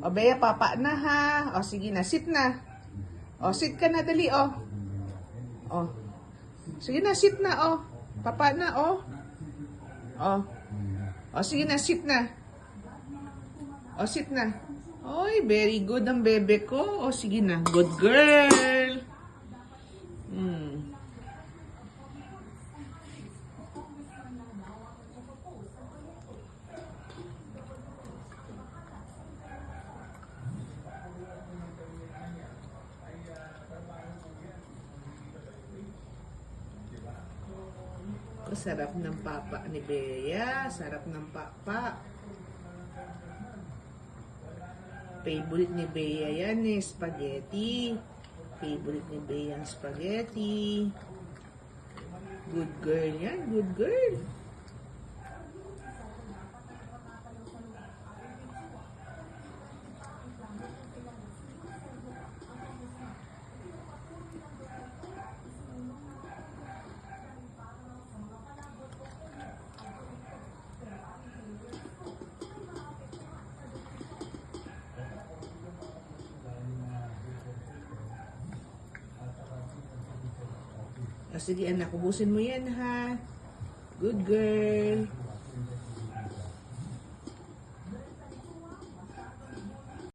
O, Bea, papa na ha. O, sige na, sit na. O, sit ka na, dali, o. O. Sige na, sit na, o. Papa na, o. O. O, sige na, sit na. O, sit na. Oy, very good ang bebe ko. O, sige na. Good girl. Sarap ng papa ni Bea. Sarap ng papa. Favorite ni Bea yan eh, spaghetti. Favorite ni Bea ang spaghetti. Good girl yan, good girl. Sige anak, ubusin mo yan ha. Good girl.